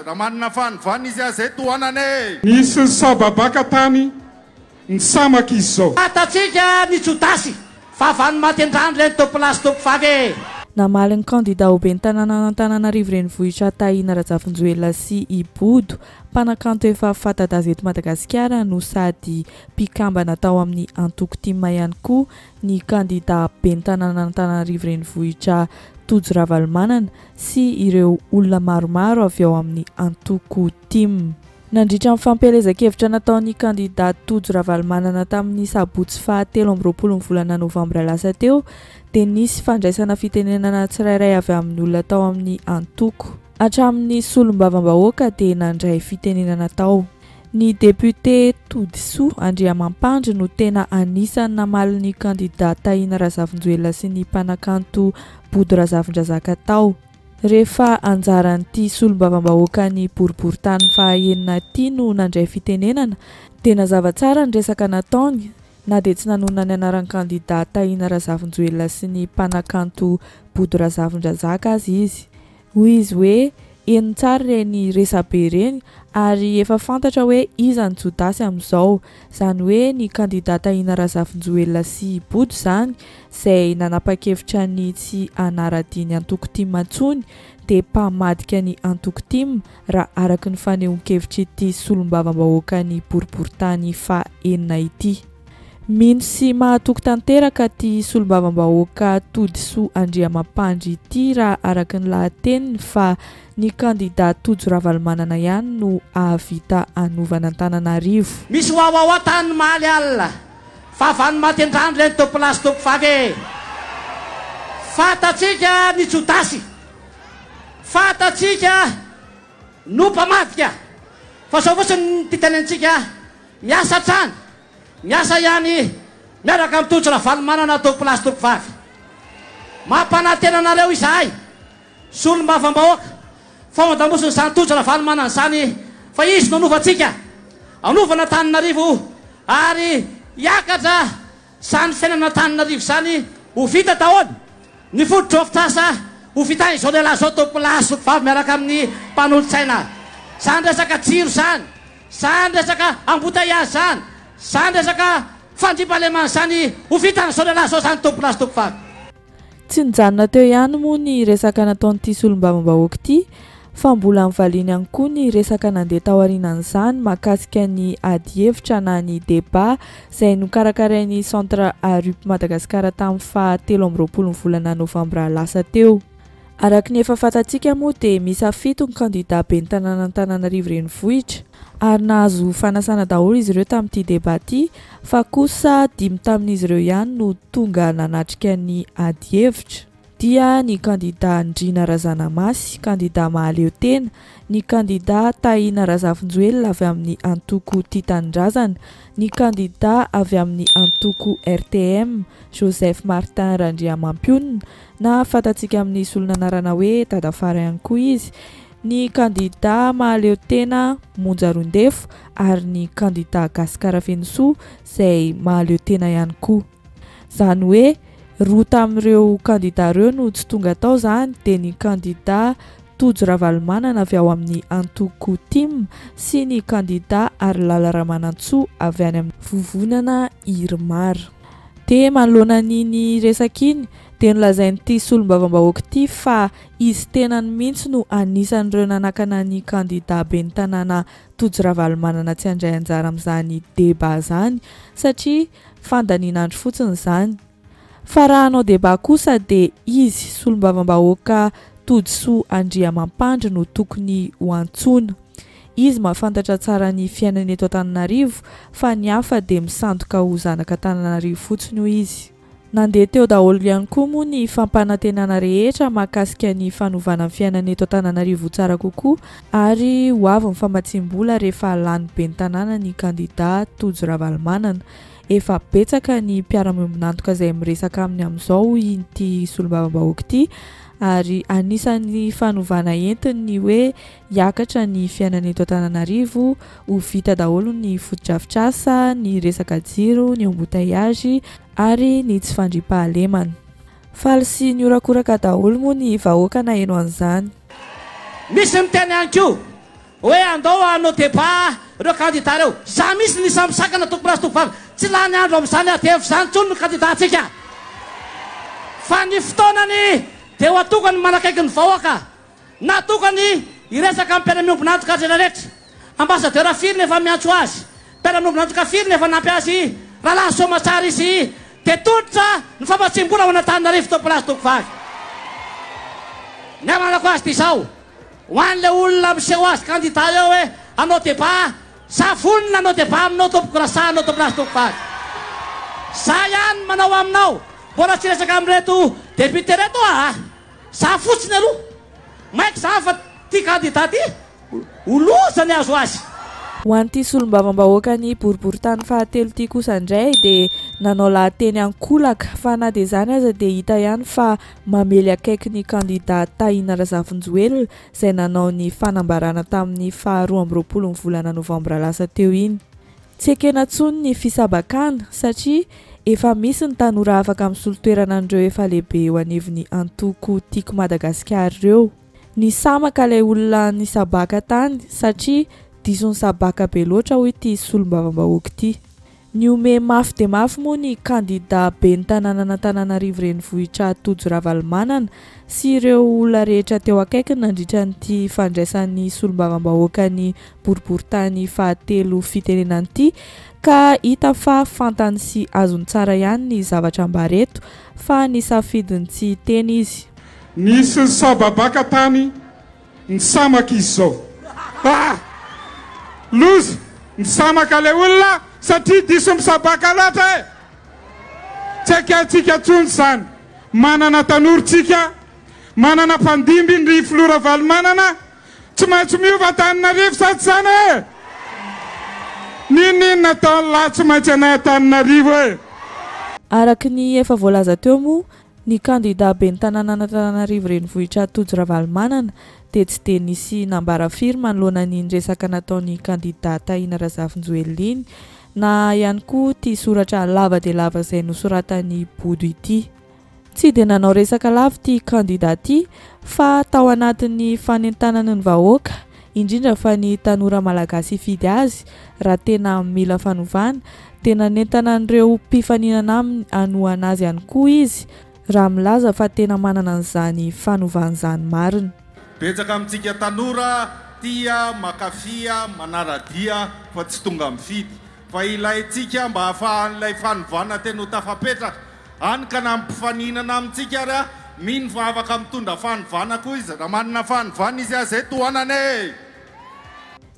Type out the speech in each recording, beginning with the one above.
Ramanina fanivan izy zay toanane. Nisy ny sababaka tany ny samaka izy zao. Atatsika ny Jodasy fa vany maty andrano reny topilasy topivaky. Namaly ny candidat ho ben'ny tanàna Antananarivo renivohitra Tahina Rajafinjoelina sy Ibodo, mpanakanto efa fanta-daza eto Madagasikara no sady mpikambana tao amin'ny antoko Timma ihany koa ny candidat ben'ny tanàna Antananarivo renivohitra Tojo Ravalomanana sy ireo olona maromaro avy ao amin'ny antoko Timma. Nandritra ny fampelezan-kevitra nataon'ny candidat Tojo Ravalomanana tamin'ny sabotsy fahatelo amby roapolo ny volana novambra lasa teo dia nisy fandraisana fitenenana tsirairay avy amin'ny olona tao amin'ny antoko. Hatramin'ny solombavam-bahoaka dia nandray fitenenana tao. Ny député Todisoa Andriamampandry no tena anisan'ny namaly ny candidat Tahina Rajafinjoelina sy ny mpanakanto Body Razafindrazaka tao. Rehefa anjaran'ity solombavam-bahoaka ny boriboritany fahaenina ity no nandray fitenenana dia nazava tsara ny resaka nataony, na dia tsy nanonona ny anaran'ny candidat Tahina Rajafinjoelina sy ny mpanakanto Body Razafindrazaka azy izy. Hoy izy hoe eny tsara reny resabe reny ary efa fantatra hoe iza ny Jodasy amin'izao, izany hoe ny candidat Tahina Rajafinjoelina sy Body zany izay nanapa-kevitra ny tsy anaradiny antoko Timma intsony dia mpamadika ny antoko Timma raha araka ny fanehoan-kevitra ity solombavam-bahoaka ny boriboritany fahaenina ity. Mino sy mahatoky tanteraka ty solombavam-bahoaka Todisoa Andriamampandry ity raha araka ny lahateniny fa ny candidat Tojo Ravalomanana ihany no ahavita anovana Antananarivo. Misy wawawa tany maly alina fa vany maty andrano reny topilasy topivaky. Fatatsika ny Jodasy, fatatsika no mpamadika fa sao fotsiny ty tenentsika miasa trany, miasa ihany miaraka amin'ny Tojo Ravalomanana topilasy topivaky. Mampanantenanareo izahay solombavam-bahoaka famadamosiny izany Tojo Ravalomanana izany fa izy no anovatsika, anovana Antananarivo ary hiakatra izany fiainana Antananarivo izany ho vita daholo. Ny foto-drafitrasa ho vita izao lehilahy zao topilasy topivaky miaraka amin'ny mpanolo-tsaina. Izany resaka jiro izany, izany resaka ambotaiazy zany, izany resaka fandriampahalemana izany ho vita izao lehilahy zao zany topilasy topivaky. Tsy nijanona teo ihany moa ny resaka nataon'ity solombavam-bahoaka ity fa mbola mivaliana ihany koa ny resaka nandeha tao aorianan'izany mahakasika ny ady hevitra na ny débat izay nokarakarain'ny centre ARUP Madagasikara tamin'ny fahatelo amby roapolo ny volana novambra lasa teo. Araka ny efa fantatsika moa dia misafito ny candidat ben'ny tanàna Antananarivo renivohitra ary nahazo fanasana daholo izy ireo tamin'ity débat ity fa kosa dimy tamin'izy ireo ihany no tonga nanatrika ny ady hevitra. Dia ny candidat Ndrina Razanamasy, candidat Mahaleo Tena, ny candidat Tahina Rajafinjoelina avy amin'ny antoko Tia Tanindrazana, ny candidat avy amin'ny antoko RTM Joseph Martin Randriamampianina na fantatsika amin'ny solona anarana hoe Dadafara ihany koa izy, ny candidat Mahaleo Tena Monjarondefo ary ny candidat Gasikara Fenisoa izay Mahaleo Tena ihany koa. Izany hoe roa tamin'ireo candidat ireo no tsy tonga tao zany dia ny candidat Tojo Ravalomanana avy ao amin'ny antoko Timma sy ny candidat Arilala Ramanantsoa avy any amin'ny vovonana Irmara. Dia manoloana ny resaka iny dia nolazain'ity solombavam-bahoaka ity fa izy tena mihitsy no anisan'ireo nanakana ny candidat ben'ny tanàna Tojo Ravalomanana tsy handray anjara amin'izany débat zany satria fandanian'andro fotsiny zany. Fa raha hanao débat kosa dia izy solombavam-bahoaka Todisoa Andriamampandry no tokony ho antsoina. Izy mahafantatra tsara ny fiainana eto Antananarivo fa ny hafa dia misandoka ho zanaka Antananarivo fotsiny ho izy. Nandeha teo daholo ihany koa moa ny fampanantenana rehetra mahakasika ny fanovana ny fiainana eto Antananarivo tsara kokoa ary ho avy ny famatsim-bola rehefa lany ben'ny tanàna ny candidat Tojo Ravalomanana. Efa betsaka ny mpiara-miombonantoka izay miresaka aminy amin'izao ity solombavam-bahoaka ity ary anisan'ny fanovana entiny ny hoe hiakatra ny fiainana eto Antananarivo, ho vita daholo ny foto-drafitrasa, ny resaka jiro, ny embouteillage ary ny tsy fandriampahalemana. Faly sy ny horakoraka daholo moa ny vahoaka na eno an'izany. Misy miteny ihany koa hoe andao hanao débat ireo candidat reo. Za misy ny samsakana tompolasy tovavy tsy lany andro amin'izany adevy zany tsony ny candidat atsika. Fa ny fotoanany dia ho atokany manakaiky ny vahoaka, natokany iresaka amin'ny mpiara-miombonanto katrena rehetra. Ambassadeur firy nefa miantso azy, mpiara-miombonanto ka firy nefa nampy azy, rahalahy soamatsara izy, dia tolotra ny fampatsimbola ao Antananarivo tompolasy tovavy. Ny amanako azy ty zao, ho an'le olona miseho azy candidat eo hoe hanao débat, savonina hanao débat aminao tompoko rasa hanao tompolasy tovavy. Za ihany manao aminao, mbola tsy resaka amin'reto député reto za fotsiny aloha. Maiky za fa ty candidat ty olozany azo azy. Ho an'ity solombavam-bahoaka ny boriboritany fahatelo ity kosa indray dia nanao lahateny ankolaka fa na dia zany aza dia hita ihany fa mamely akaiky ny candidat Tahina Razafinjoelina izay nanao ny fanambarana tamin'ny 12 volana novambra lasa teo iny. Tsy ekena tsony ny fisabakana satria efa misy ny tanora afaka misolo toerana an'ireo efa lehibe eo anivon'ny antoko tiako Madagasikara ireo. Ny samaka ilay olona ny sabaka tany satria diso ny sabaka be loatra hoy ity solombavam-bahoaka ity. Ny ome mafy dia mafy moa ny candidat ben'ny tanàna Antananarivo renivohitra Tojo Ravalomanana sy ireo olona rehetra teo akaikiny nandritra n'ity fandraisan'ny solombavam-bahoaka ny boriboritany fahatelo fitenenana ity, ka hita fa fantany sy azony tsara ihany ny zavatra mbareto fa ny safidiny tsy teny izy. Nisy sababaka tany ny samaka izy zao. Loza ny samaka le olona satria diso misabaka loatra e. Tsy akantsika tsony zany. Manana tanorintsika, manana mpandimby ny Flora Valomanana, tsy maintsy miova Antananarivo sady zany e. Ninona taon lahy tsy maintsy anay Antananarivo e. Araky ny efa voalaza teo moa, ny candidat ben'ny tanàna Antananarivo renivohitra Tojo Ravalomanana dia tsy dia nisy nambara firy manoloana ny resaka nataon'ny candidat Tahina Razafinjoelina iny, na ihany koa ity soratra lava dia lava izay nosoratany Bodo ity. Tsy dia nanao resaka lava ity candidat ity fa tao anatin'ny fanentanana ny vahoaka, indrindra fa ny tanora malagasy hifidy azy raha tena mila fanovana, dia nanentana an'ireo mpifaninana aminy hanohana azy ihany koa izy raha milaza fa tena manana an'izany fanovan'izany marina. Betsaka amintsika tanora tia makafia manaradia fa tsy tonga mifidy, fa ilayntsika mba hahafahan'ilay fanovana tena ho tafapetraka any ka nampifaninana amintsika ary mino fa afaka mitondra fanovana koa izy raha manana fanovana izy azay tohanane.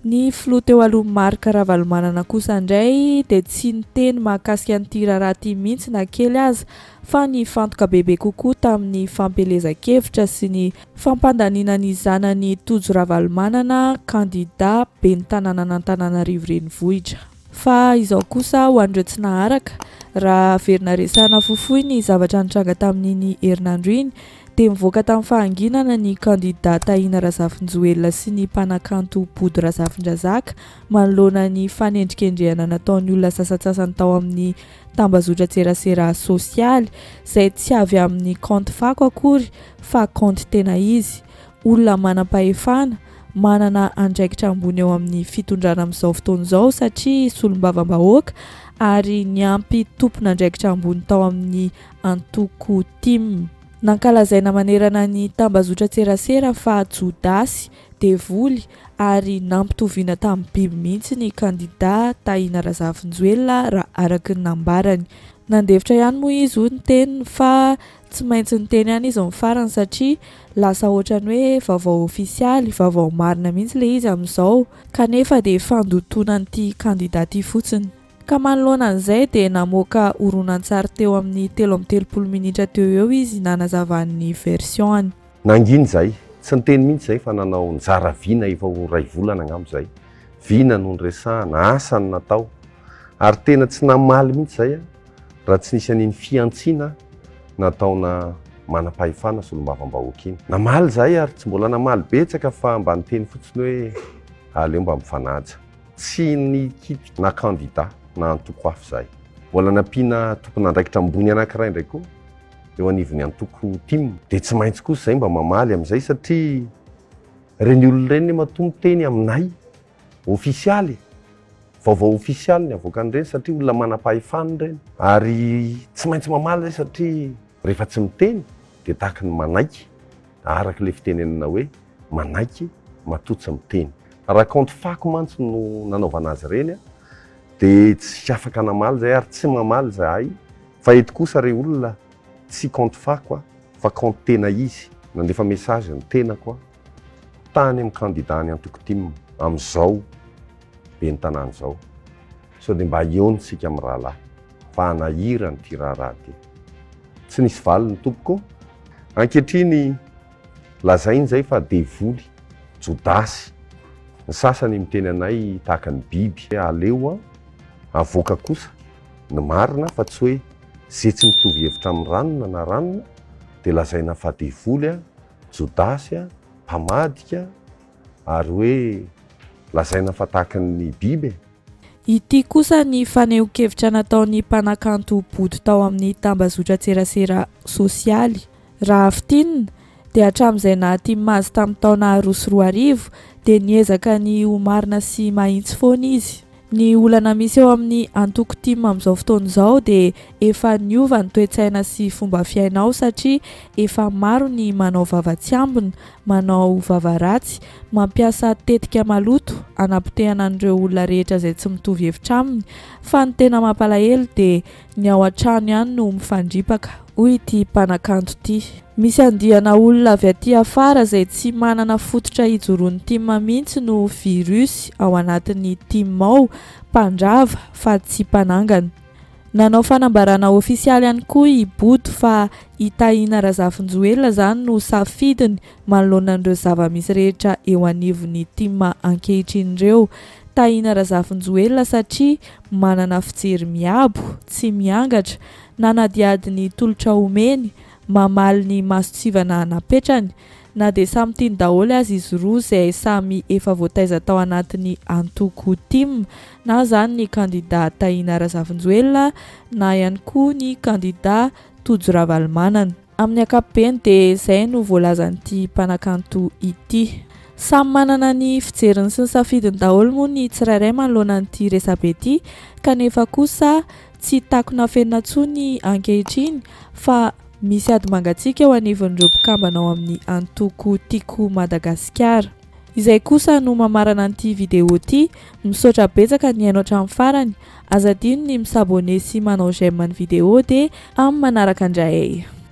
Ny filoha teo aloha Marc Ravalomanana kosa indray dia tsy niteny mahakasika an'ity raharaha ity mihitsy na kely aza, fa ny fantoka bebe kokoa tamin'ny fampelezan-kevitra sy ny fampandaniana ny zanany Tojo Ravalomanana candidat ben'ny tanàna Antananarivo renivohitra. Fa izao kosa ho an'ireo tsy naharaka, raha averina resana fofohy ny zavatra nitranga tamin'iny herinandro iny dia mivoaka tamin'ny fahanginana ny candidat Tahina Razafinjoelina sy ny mpanakanto Bodo Razafindrazaka manoloana ny fanendrikendrehana nataon'ny olona sasatsasany tao amin'ny tambazotran-tserasera sosialy izay tsy avy amin'ny compte fako akory fa compte tena izy. Olona manam-pahefana, manana andraikitra ambony eo amin'ny fitondrana amin'izao fotoana izao satria solombavam-bahoaka ary niampy tompona andraikitra ambony tao amin'ny antoko tim. Nankalazaina manerana ny tambazotran-tserasera fa jodasy, devoly ary nampitoviana tamin'ny biby mihitsy ny candidat Tahina Razafinjoelina raha araky ny nambarany. Nandefitra ihany moa izy ho ny teniny fa tsy maintsy ny teny ihany izy amin'ny farany satria lasa ohatrany hoe vaovao ofisialy, vaovao marina mihitsy le izy amin'izao, kanefa dia fandotona an'ity candidat ity fotsiny. Ka manoloana an'izay dia namoaka horonan-tsary teo amin'ny 13 minitra teo eo izy nanazavany version-any. Nanginy zay, tsy niteny mihitsy zay fa nanao nizara vina efa ho ray volana angamba zay. Vina no nresahana, asa ny natao. Ary tena tsy namaly mihitsy zay raha tsy nisy an'iny fiantsiana nataona manam-pahefana solombavam-bahoaka iny. Namaly zay ary tsy mbola namaly betsaka fa mba niteny fotsiny hoe aleo mba mifanaja. Tsy nikitika na candidat na antoko hafa zay. Mbola nampiana tompona andraikitra ambony anankiray indray koa eo anivony antoko tim. Dia tsy maintsy kosa zay mba mamaly amin'izay satria reny olona ireny matombo teny aminay ofisialy vaovao ofisialy ny avoakany ireny satria olona manam-pahefany ireny ary tsy maintsy mamaly zay satria rehefa tsy miteny dia tahaka ny manaiky araka le fitenenana hoe manaiky matotsy miteny raha compte fako mantsy no nanaovana azy ireny dia tsy afaka namaly zay ary tsy mamaly zahay fa eto kosa re olona tsy compte fako fa compte tena izy nandefa message ny tena koa tany amin'ny candidat ny antoko tim amin'izao be ny tanàna izao sao dia mba eontsika amin'ny rahalahy fa anahirany ty raharaha ty tsy nisy valy ny tompoko ankehitriny lazainy zay fa devoly jodasy ny sasany miteny anay tahaka ny biby aleo avoaka kosa ny marina fa tsy hoe zay tsy mitovy hevitra amin'ny ranona na ranona dia lazaina fa devoly jodasy mpamadika ary hoe lazaina fa tahaka ny biby ity kosa ny faneho-kevitra nataon'ny mpanakanto body tao amin'ny tambazotra-tserasera sosialy raha fitinina dia hatramin'izay naty mazy tamin'ny taona 2024 dia niezaka ny omarina sy mahitsy foana izy ny olana misy eo amin'ny antoko tim amin'izao fotoana izao dia efa niova ny toe-tsaina sy fomba fiainao satria efa maro ny manao vava-tsiambina, manao vava-ratsy, mampiasa tetika maloto anapotehana an'ireo olona rehetra izay tsy mitovy hevitra aminy fa ny tena mampalahelo dia ny ao an-trano ihany no mifandripaka hoy ity mpanakanto ity. Misy andiana olona avy aty afara izay tsy manana fototra hijoroan'ny tim mihitsy no virus ao anatin'ny tim ao, mpandrava fa tsy mpanangana. Nanao fanambarana ofisialy ihany koa i Body fa i Taina Razafinjoelina zany no safidiny manoloana an'ireo zava-misy rehetra eo anivon'ny tim ankehitriny ireo. Taina Razafinjoelina satria manana fijery miabo, tsy miangatra, nanadiadiny tolotra omeny, mamaly ny masotsivana napetrany, na dia samy tiany daholo azy izy roa izay samy efa voataiza tao anatin'ny antoko tim, na zany ny candidat Taina Razafinjoelina na ihany koa ny candidat Tojo Ravalomanana. Amin'ny ankapobeny dia izay no voalazan'ity mpanakanto ity. Samy manana ny fijeriny sy ny safidiny daholo moa ny tsirairay manoloana an'ity resabe ity, kanefa kosa tsy takona fenina tsony ankehitriny fa misy ady mangatsiaka eo anivon'ireo mpikambana ao amin'ny antoko Tiako Madagasikara. Izay kosa no mamarana an'ity video ity, misaotra betsaka ny hainao hatramin'ny farany, aza adino ny misabone sy manao j'aime ny video dia amin'ny manaraka indray.